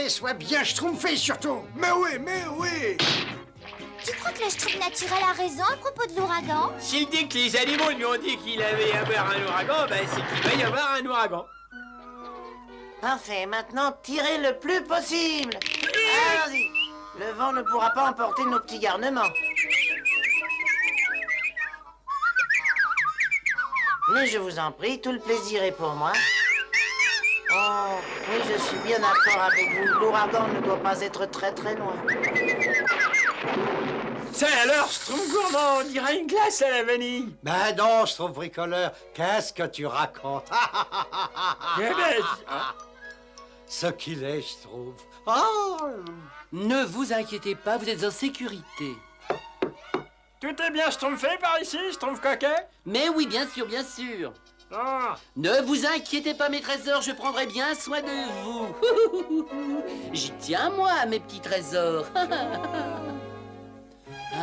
Allez, sois bien schtroumpfé surtout. Mais oui. Tu crois que le Schtroumpf naturel a raison à propos de l'ouragan? S'il dit que les animaux lui ont dit qu'il allait y avoir un ouragan, ben c'est qu'il va y avoir un ouragan. Parfait, maintenant tirez le plus possible. Allons-y. Le vent ne pourra pas emporter nos petits garnements. Mais je vous en prie, tout le plaisir est pour moi. Oh, oui, je suis bien d'accord avec vous. L'ouragan ne doit pas être très loin. Ça alors, Schtroumpf gourmand, on dirait une glace à la vanille. Ben non, schtroumpf bricoleur, qu'est-ce que tu racontes? Eh ben, Ce qu'il est, schtroumpf. Oh. Ne vous inquiétez pas, vous êtes en sécurité. tout est bien schtroumpfé par ici, Schtroumpf coquet? Mais oui, bien sûr, bien sûr. Ah, Ne vous inquiétez pas, mes trésors, je prendrai bien soin de vous. J'y tiens, moi, mes petits trésors.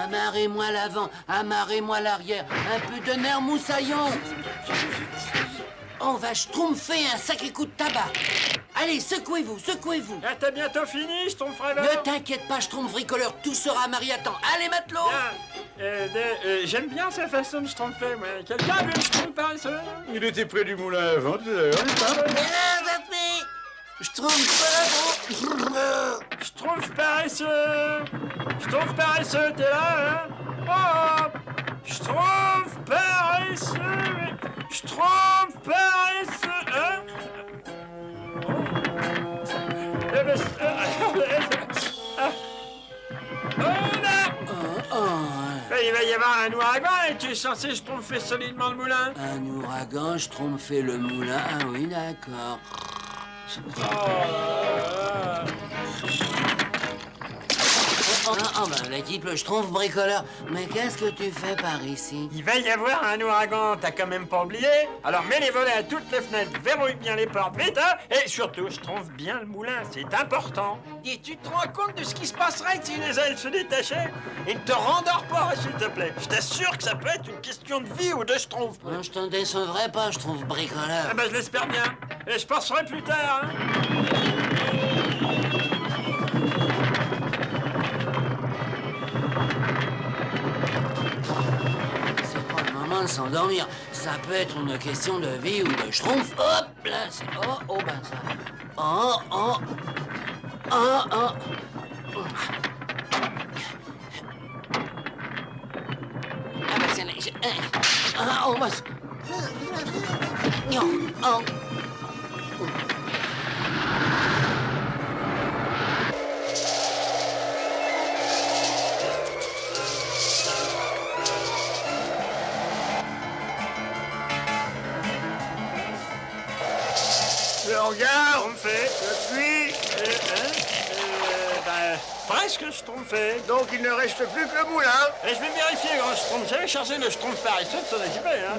Amarrez-moi l'avant, amarrez-moi l'arrière, un peu de nerf moussaillon. On va schtroumpfer un sacré coup de tabac. Allez, secouez-vous, secouez-vous. là t'as bientôt fini, Schtroumpf rêveur? Ne t'inquiète pas, schtroumpf bricoleur, tout sera marié à temps. Allez, matelot. Bien, j'aime bien sa façon de schtroumpfer, moi. Quelqu'un a vu le Schtroumpf paresseux? Il était près du moulin à vent tout à l'heure, n'est-ce pas? Schtroumpf paresseux! Schtroumpf paresseux, t'es là, hein? Oh! Schtroumpf paresseux! Schtroumpf paresseux! Hein? Oh! Eh ben, oh là! Il va y avoir un ouragan et tu es censé schtroumpfer solidement le moulin. Un ouragan, schtroumpfer le moulin. Ah oui, d'accord. Oh, ben, l'équipe, le schtroumpf bricoleur. Mais qu'est-ce que tu fais par ici? Il va y avoir un ouragan, t'as quand même pas oublié? Alors mets les volets à toutes les fenêtres, verrouille bien les portes vite, hein? Et surtout, schtroumpfe bien le moulin, c'est important. Et tu te rends compte de ce qui se passerait si les ailes se détachaient? Et ne te rendors pas, s'il te plaît. Je t'assure que ça peut être une question de vie ou de schtroumpf. Non, je t'en décevrai pas, schtroumpf bricoleur. Ah ben je l'espère bien. Et je penserai plus tard, hein? C'est pas le moment de s'endormir. Ça peut être une question de vie ou de schtroumpf. Hop là, c'est... Oh, ben ça... Oh. Ah, ben c'est là... Oh, ben... Oh. Le hangar, On me fait. depuis... Presque schtroumpfé. Donc il ne reste plus que le moulin. Et je vais vérifier, grand schtroumpf. J'avais chargé le schtroumpf paresseux de s'en occuper, hein?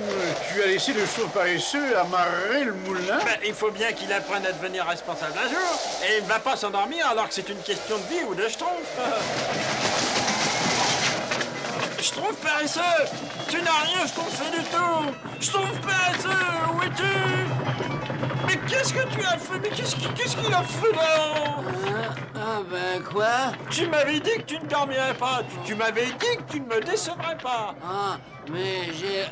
Tu as laissé le schtroumpf paresseux amarrer le moulin? Ben, il faut bien qu'il apprenne à devenir responsable un jour. Et il ne va pas s'endormir alors que c'est une question de vie ou de schtroumpf. Schtroumpf paresseux! Tu n'as rien schtroumpfé du tout! Schtroumpf paresseux! Où es-tu? Mais qu'est-ce que tu as fait? Mais qu'est-ce qu'il a fait là? Ah, ben quoi? Tu m'avais dit que tu ne dormirais pas. Tu m'avais dit que tu ne me décevrais pas. Ah, mais j'ai...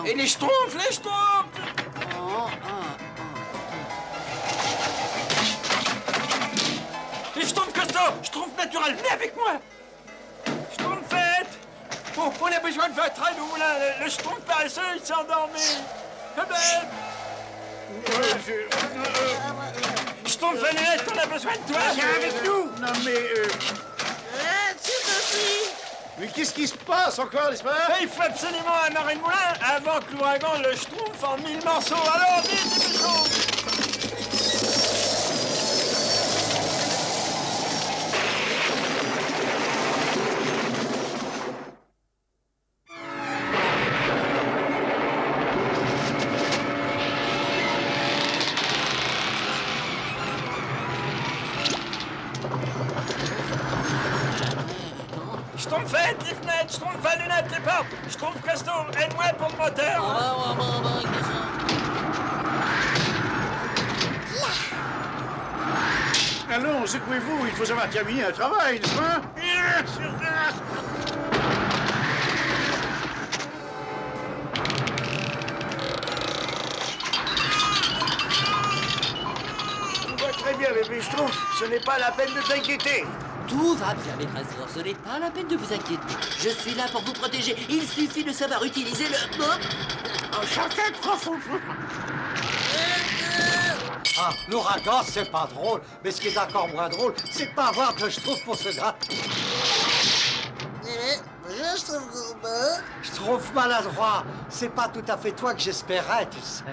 Et les schtroumpfs, les schtroumpfs! Les schtroumpfs costaud! Schtroumpf naturel, venez avec moi! Schtroumpf fête! Oh, on a besoin de votre aide au moulin. Le schtroumpf paresseux, il s'est endormi. Eh ben... Schtroumpf Annette, on a besoin de toi! Viens avec nous! Non mais... Mais qu'est-ce qui se passe encore, n'est-ce pas? Il faut absolument amarrer le moulin avant que l'ouragan le schtroumpf en 1000 morceaux. Alors, vite, dépêchons! Schtroumpf fête, les fenêtres, Schtroumpf à lunettes, les portes, Schtroumpf costaud, aide-moi pour le moteur. Allons, secouez-vous, il faut savoir terminer un travail, n'est-ce pas? Tout va très bien, bébé Schtroumpf. Ce n'est pas la peine de t'inquiéter. Tout va bien, les trésors, ce n'est pas la peine de vous inquiéter. Je suis là pour vous protéger. Il suffit de savoir utiliser le... Ah, l'ouragan, c'est pas drôle. Mais ce qui est encore moins drôle, c'est de pas avoir de Schtroumpf pour se gratter. Schtroumpf maladroit. C'est pas tout à fait toi que j'espérais, tu sais.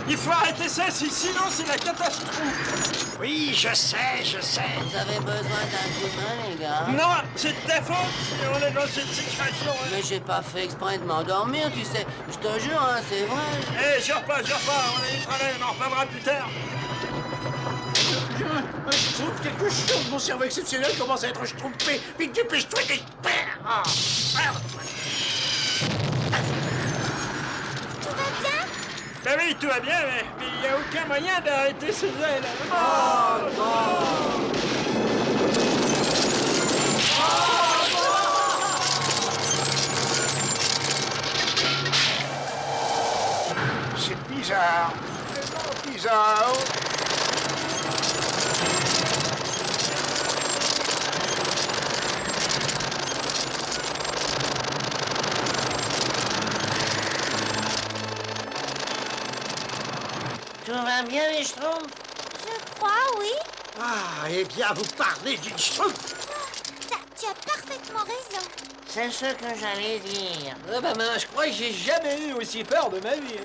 Il faut arrêter ça, sinon c'est la catastrophe. Oui, je sais, je sais. Vous avez besoin d'un coup de main, les gars? Non, c'est de ta faute si on est dans cette situation. Mais j'ai pas fait exprès de m'endormir, tu sais. Je te jure, hein, c'est vrai. Eh, je repars, on a du travail, on en reparlera plus tard. Je trouve quelque chose, mon cerveau exceptionnel commence à être schtroumpé. Vite, dépêche-toi, Tout va bien? Ben oui, tout va bien, mais il n'y a aucun moyen d'arrêter ces ailes. C'est bizarre. Vraiment bizarre. Tout va bien, les Schtroumpfs? Je crois, oui. Ah, eh bien, vous parlez d'une Schtroumpf. Ça, tu as parfaitement raison. C'est ce que j'allais dire. Ah bah mince, je crois que j'ai jamais eu aussi peur de ma vie.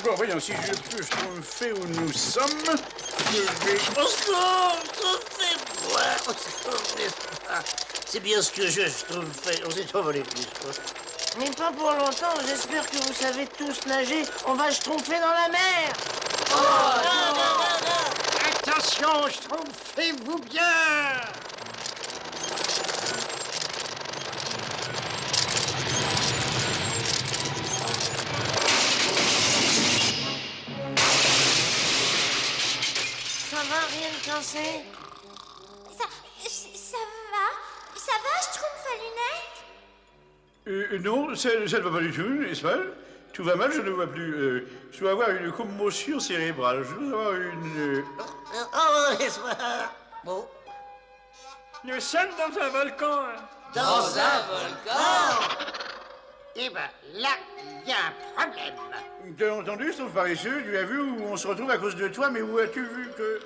Bon, voyons, si je peux schtroumpfer où nous sommes, je vais... C'est bien ce que je Schtroumpf. On s'est envolé plus. Mais pas pour longtemps, j'espère que vous savez tous nager. On va Schtroumpfer dans la mer. Attention, Schtroumpfez-vous bien. Ça va, rien de cassé? Ça va, Schtroumpf à lunettes? Non, ça ne va pas du tout, n'est-ce pas? Tout va mal, je ne vois plus. Je dois avoir une commotion cérébrale. Je dois avoir une... Bon. Nous sommes dans un volcan. Dans un volcan? Eh ben, là, il y a un problème. Tu as entendu, sauf paresseux? Tu as vu où on se retrouve à cause de toi, mais où as-tu vu que...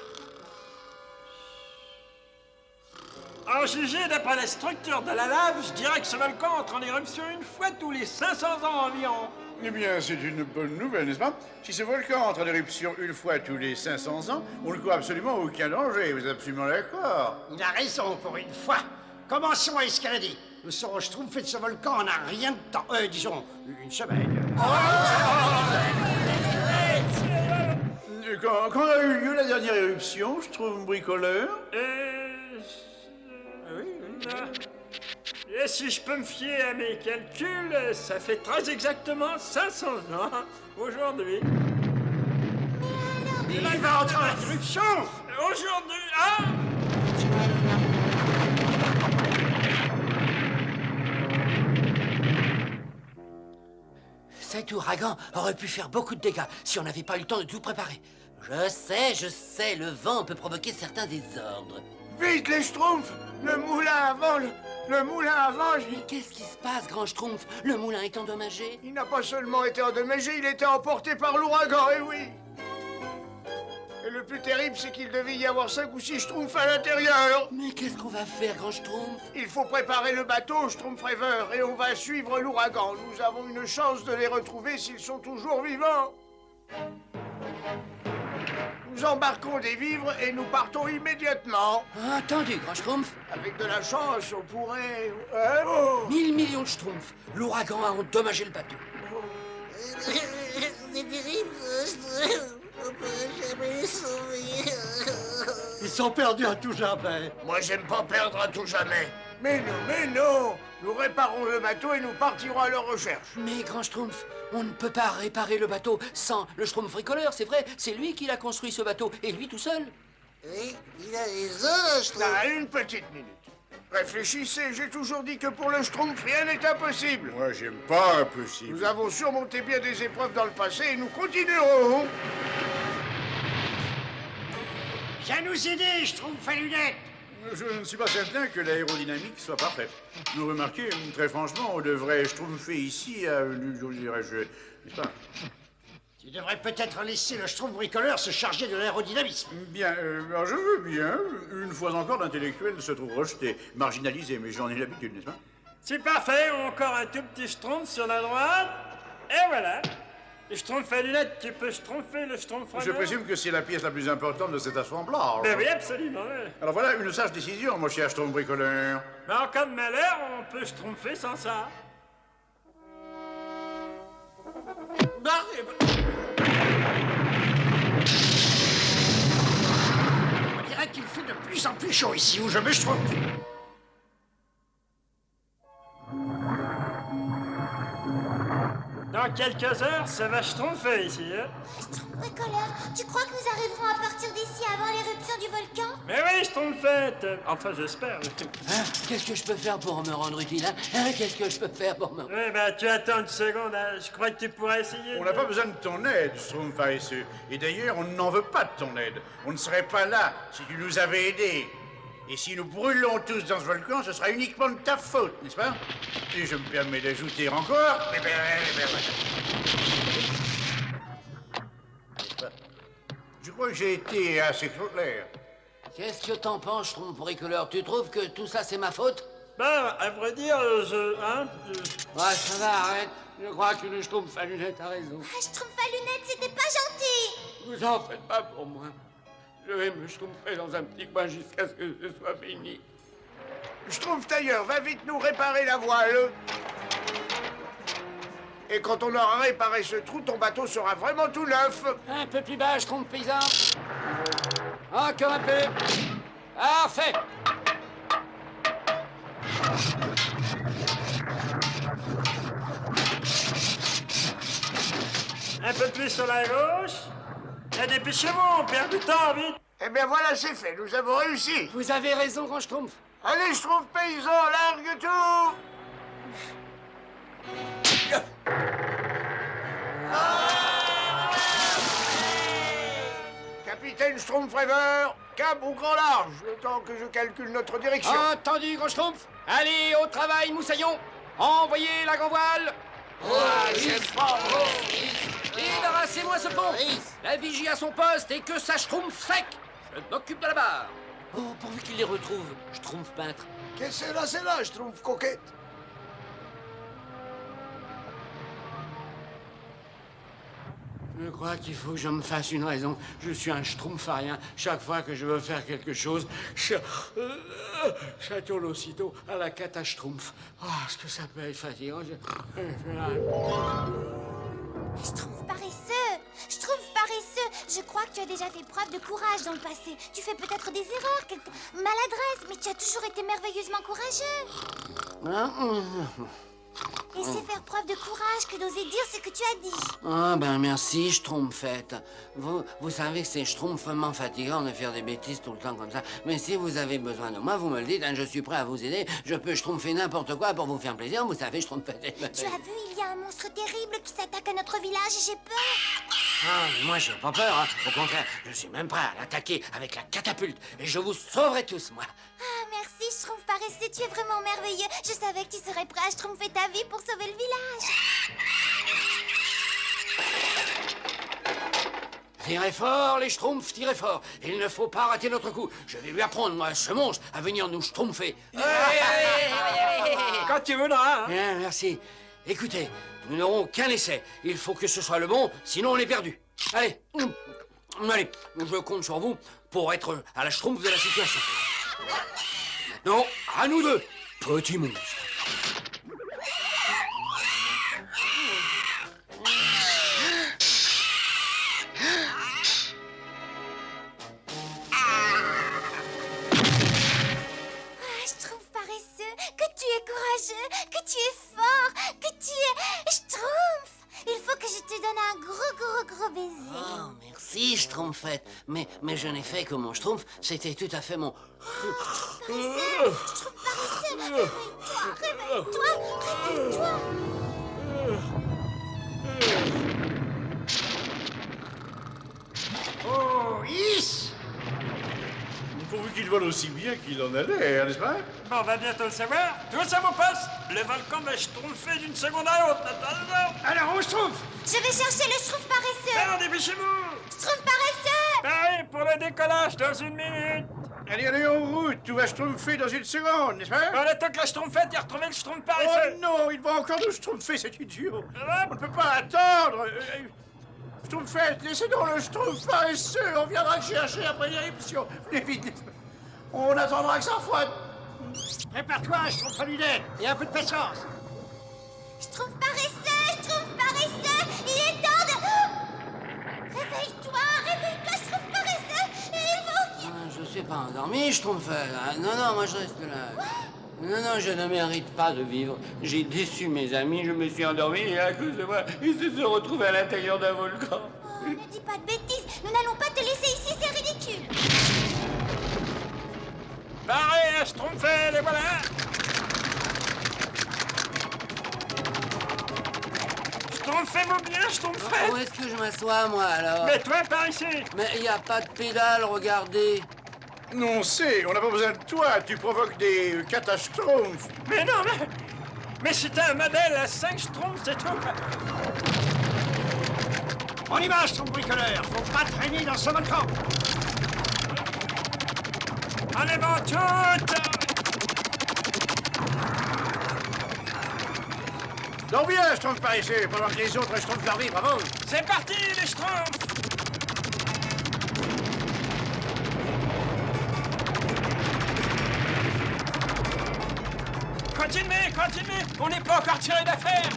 En jugé d'après la structure de la lave, je dirais que ce volcan entre en éruption une fois tous les 500 ans environ. Eh bien, c'est une bonne nouvelle, n'est-ce pas? Si ce volcan entre en éruption une fois tous les 500 ans, on ne court absolument aucun danger. Vous êtes absolument d'accord? Il a raison pour une fois. Commençons à escalader. Nous serons schtroumpfés de ce volcan en un rien de temps. Disons, une semaine. Quand a eu lieu la dernière éruption, je trouve bricoleur? Oui. Et si je peux me fier à mes calculs, ça fait très exactement 500 ans aujourd'hui. Et là, il va entrer en éruption. Aujourd'hui, Cet ouragan aurait pu faire beaucoup de dégâts si on n'avait pas eu le temps de tout préparer. Je sais, le vent peut provoquer certains désordres. Vite, les Schtroumpfs! Le moulin avant, le moulin avant, Mais qu'est-ce qui se passe, grand Schtroumpf? Le moulin est endommagé? il n'a pas seulement été endommagé, il était emporté par l'ouragan, et oui! Et le plus terrible, c'est qu'il devait y avoir 5 ou 6 Schtroumpfs à l'intérieur! Mais qu'est-ce qu'on va faire, grand Schtroumpf? Il faut préparer le bateau, Schtroumpfrever, et on va suivre l'ouragan. Nous avons une chance de les retrouver s'ils sont toujours vivants. Nous embarquons des vivres et nous partons immédiatement. Entendu, grand Schtroumpf. Avec de la chance, on pourrait... 1000 millions de Schtroumpfs. L'ouragan a endommagé le bateau. C'est terrible, on peut jamais les sauver. Ils sont perdus à tout jamais. Moi, j'aime pas perdre à tout jamais. Mais non, Nous réparons le bateau et nous partirons à leur recherche. Mais grand Schtroumpf, on ne peut pas réparer le bateau sans le Schtroumpf bricoleur, c'est vrai. C'est lui qui a construit ce bateau, et lui tout seul. Oui, il a raison, je trouve. Ah, une petite minute. Réfléchissez, j'ai toujours dit que pour le Schtroumpf, rien n'est impossible. Moi, j'aime pas impossible. Nous avons surmonté bien des épreuves dans le passé et nous continuerons. Viens nous aider, Schtroumpf à lunettes. Je ne suis pas certain que l'aérodynamique soit parfaite. Vous remarquez, très franchement, on devrait schtroumpfer ici à... dirais-je... n'est-ce pas? Tu devrais peut-être laisser le Schtroumpf bricoleur se charger de l'aérodynamisme. Bien, alors je veux bien. Une fois encore, l'intellectuel se trouve rejeté, marginalisé, mais j'en ai l'habitude, n'est-ce pas? C'est parfait, encore un tout petit schtroumpf sur la droite. Et voilà. Le schtroumpf à lunettes, tu peux schtroumpfer le schtroumpf Je présume que c'est la pièce la plus importante de cet assemblage. Ben oui, absolument. Oui. Alors voilà une sage décision, mon cher Schtroumpf bricoleur. Mais en cas de malheur, on peut schtroumpfer sans ça. On dirait qu'il fait de plus en plus chaud ici où je me schtroumpfe. Dans quelques heures, ça va schtroumpfer ici, hein? Schtroumpf bricoleur, tu crois que nous arriverons à partir d'ici avant l'éruption du volcan? Mais oui, schtroumpfette. Enfin, j'espère. Hein, qu'est-ce que je peux faire pour me rendre utile, hein? Hein, qu'est-ce que je peux faire pour me... Oui, ben, tu attends une seconde, hein. Je crois que tu pourrais essayer. On n'a pas besoin de ton aide, Schtroumpf ASE. Et d'ailleurs, on n'en veut pas de ton aide. On ne serait pas là si tu nous avais aidés. Et si nous brûlons tous dans ce volcan, ce sera uniquement de ta faute, n'est-ce pas? Et je me permets d'ajouter encore... Je crois que j'ai été assez clair. Qu'est-ce que t'en penses, Schtroumpf bricoleur? Tu trouves que tout ça, c'est ma faute? Ben, à vrai dire, Ouais, ça va, arrête. Je crois que le Schtroumpf à lunettes a raison. Ah, Schtroumpf à lunettes, c'était pas gentil. Vous en faites pas pour moi. Je vais me schtroumpfer dans un petit coin jusqu'à ce que ce soit fini. Schtroumpf tailleur, va vite nous réparer la voile. Et quand on aura réparé ce trou, ton bateau sera vraiment tout neuf. Un peu plus bas, Schtroumpf paysan. Encore un peu. Parfait. un peu plus sur la gauche. Et dépêchez-vous, on perd du temps, vite. Eh bien voilà, c'est fait, nous avons réussi. Vous avez raison, grand Schtroumpf. Allez, Schtroumpf paysan, largue tout. Capitaine Schtroumpf-Rêveur, cap au grand large, le temps que je calcule notre direction. Entendu, grand Schtroumpf. Allez, au travail, moussaillon. Envoyez la grand voile. Débarrassez-moi ce pont. La vigie à son poste et que ça Schtroumpf sec. Je m'occupe de la barre. Oh, pourvu qu'il les retrouve, Schtroumpf peintre. Qu'est-ce que c'est là, Schtroumpf coquette? Je crois qu'il faut que je me fasse une raison. Je suis un schtroumpfarien. Chaque fois que je veux faire quelque chose, je tourne aussitôt à la catastrophe. Ah, est-ce que ça peut être fatigant? Schtroumpf paresseux! Schtroumpf paresseux! Je crois que tu as déjà fait preuve de courage dans le passé. Tu fais peut-être des erreurs, quelques maladresses, mais tu as toujours été merveilleusement courageux. Et c'est faire preuve de courage que d'oser dire ce que tu as dit. Ah, ben merci, Schtroumpfette. Vous savez que c'est schtroumpfement fatigant de faire des bêtises tout le temps comme ça. Mais si vous avez besoin de moi, vous me le dites, hein, je suis prêt à vous aider. Je peux schtroumpfer n'importe quoi pour vous faire plaisir. Vous savez, Schtroumpfette. Tu as vu, il y a un monstre terrible qui s'attaque à notre village et j'ai peur. Ah, mais moi, j'ai pas peur, hein. Au contraire, je suis même prêt à l'attaquer avec la catapulte. Et je vous sauverai tous, moi. Ah, merci, Schtroumpf paresseux, tu es vraiment merveilleux. Je savais que tu serais prêt à schtroumpfer ta vie pour sauver le village. Tirez fort, les schtroumpfs, tirez fort. Il ne faut pas rater notre coup. Je vais lui apprendre, moi, ce monstre, à venir nous schtroumpfer. Quand tu voudras, hein. Bien, merci. Écoutez, nous n'aurons qu'un essai. Il faut que ce soit le bon, sinon on est perdu. Allez, allez, je compte sur vous pour être à la schtroumpf de la situation. Maintenant, à nous deux, petits monstres. Ah, Schtroumpf paresseux, que tu es courageux. oui, Schtroumpfette, mais je n'ai fait que mon Schtroumpf, c'était tout à fait mon... Paresseux, Schtroumpf paresseux, réveille-toi, réveille-toi, réveille-toi. Oh, is! Pourvu qu'il vole aussi bien qu'il en allait, hein, n'est-ce pas? Bon, on va bientôt le savoir. Tous à vos postes. Le volcan va schtroumpfer d'une seconde à l'autre. Attention. Alors, on se trouve! Je vais chercher le Schtroumpf paresseux. Alors, dépêchez-vous. Schtroumpf paresseux. Pareil pour le décollage dans 1 minute. Allez, allez, en route, tout va schtroumpfer dans 1 seconde, n'est-ce pas? On attend que la schtroumpfette ait retrouvé le schtroumpf Oh paresseux. non, il va encore nous schtroumpfer, cet idiot! Ouais. On ne peut pas attendre! Schtroumpfette, laissez donc le schtroumpf paresseux, on viendra le chercher après l'éruption. Venez vite, on attendra que ça frotte. Prépare-toi, je trouve lui d'aide. Et un peu de patience. Schtroumpf paresseux, il est temps de... Réveille-toi, Schtroumpf paresseux, il faut... Je suis pas endormi, Schtroumpfette. Ah, non, non, moi je reste là. Non, non, je ne mérite pas de vivre. J'ai déçu mes amis, je me suis endormi et à cause de moi, ils se sont retrouvés à l'intérieur d'un volcan. Oh, ne dis pas de bêtises, nous n'allons pas te laisser ici, c'est ridicule. Pareil à schtroumpfer, les voilà. Schtroumpfez-vous bien, schtroumpfette. Où est-ce que je m'assois, moi, alors? Mets-toi par ici. Mais il n'y a pas de pédale, regardez. Non, c'est, on n'a pas besoin de toi, tu provoques des catastrophes. Mais non, mais c'était un modèle à 5 schtroumpfs, c'est tout. On y va, Schtroumpf bricoleur. Faut pas traîner dans ce volcan. En avant toutes. Donc bien, schtroumpf paresseux, pendant que les autres schtroumpfent leur vie, bravo. C'est parti, les schtroumpfs. Continuez, on n'est pas encore tiré d'affaire.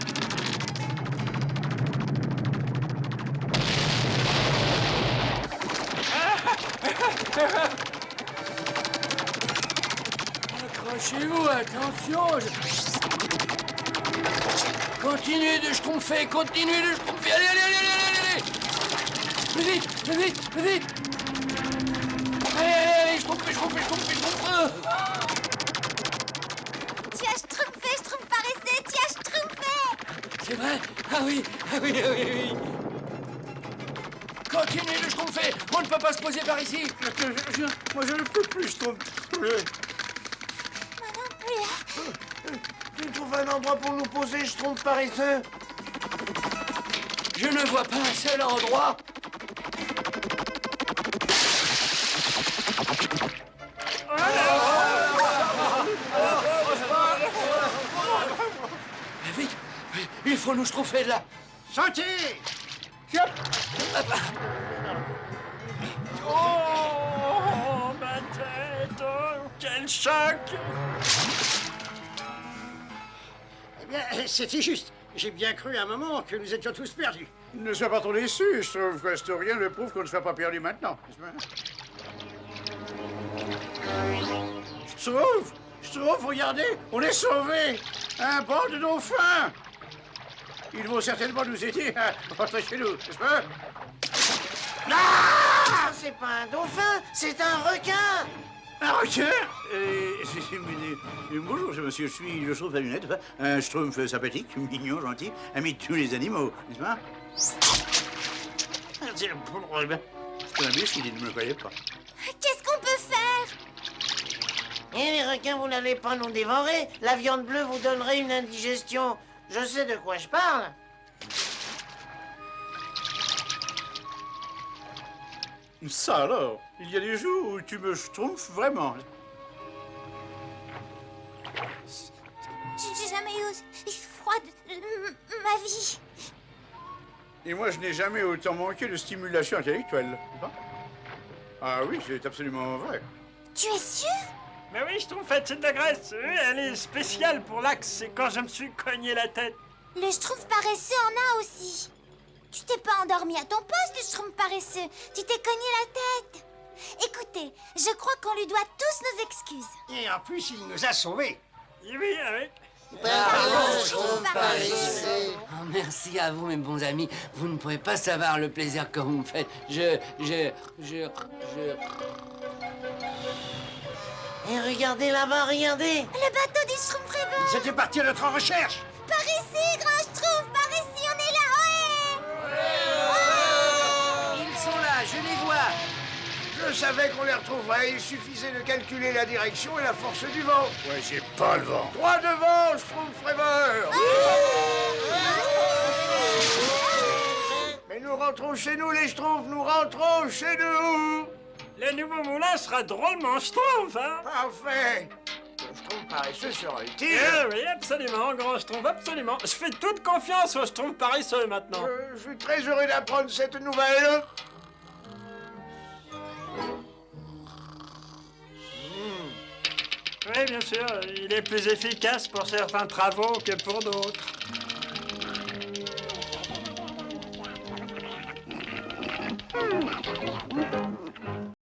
Accrochez-vous, attention. Continuez de schtroumpfer, continuez de schtroumpfer. Allez, allez, allez, allez, allez. Plus vite, plus vite, plus vite. Allez, allez, allez, schtroumpfez. Tu as schtroumpfé, Schtroumpf paresseux, tu as schtroumpfé. C'est vrai? Ah oui. Continuez de schtroumpfer, on ne peut pas se poser par ici. Moi, je ne peux plus schtroumpfer. Moi non plus. Tu trouves un endroit pour nous poser, Schtroumpf paresseux? Je ne vois pas un seul endroit. Vite, il faut nous schtroumpfer de là. Sautez! Oh, ma tête, oh, quel choc. Eh bien, c'était juste. J'ai bien cru à un moment que nous étions tous perdus. Ne sois pas trop déçu, Schtroumpf, rien ne prouve qu'on ne soit pas perdu maintenant. Schtroumpf, regardez, on est sauvés. Un banc de dauphins. Ils vont certainement nous aider à rentrer chez nous, n'est-ce pas? Ah, c'est pas un dauphin, c'est un requin. Un requin? Bonjour, monsieur, je suis le Schtroumpf à lunettes, un Schtroumpf sympathique, mignon, gentil, ami de tous les animaux, n'est-ce pas? C'est imbécile, il ne me croyait pas. Qu'est-ce qu'on peut faire? Eh, les requins, vous n'allez pas nous dévorer. La viande bleue vous donnerait une indigestion. Je sais de quoi je parle. Ça alors, il y a des jours où tu me schtroumpfes vraiment. J'ai jamais eu aussi froid de ma vie. Et moi, je n'ai jamais autant manqué de stimulation intellectuelle. Ah oui, c'est absolument vrai. Tu es sûr? Mais oui, schtroumpfette, c'est de la graisse. Oui, elle est spéciale pour l'axe, c'est quand je me suis cogné la tête. Le Schtroumpf paresseux en a aussi. Tu t'es pas endormi à ton poste, le Schtroumpf paresseux. Tu t'es cogné la tête. Écoutez, je crois qu'on lui doit tous nos excuses. Et en plus, il nous a sauvés. Oui, avec. Pardon, Schtroumpf paresseux. Oh, merci à vous, mes bons amis. Vous ne pouvez pas savoir le plaisir que vous me faites. Et regardez là-bas, regardez. Le bateau des Schtroumpfs rêveurs. Ils étaient partis à notre recherche. Par ici, grand Schtroumpf, par ici, on est là, Ils sont là, je les vois. Je savais qu'on les retrouverait. Il suffisait de calculer la direction et la force du vent. Ouais, j'ai pas le vent. Droit devant, Schtroumpf rêveur. Mais nous rentrons chez nous, les Schtroumpfs. Nous rentrons chez nous. Le nouveau moulin sera drôlement schtroumpf, hein? Parfait. Le Schtroumpf paresseux sera utile. Eh oui, absolument, grand schtroumpf, absolument. Je fais toute confiance aux schtroumpfs paresseux maintenant. Je suis très heureux d'apprendre cette nouvelle. Oui, bien sûr, il est plus efficace pour certains travaux que pour d'autres.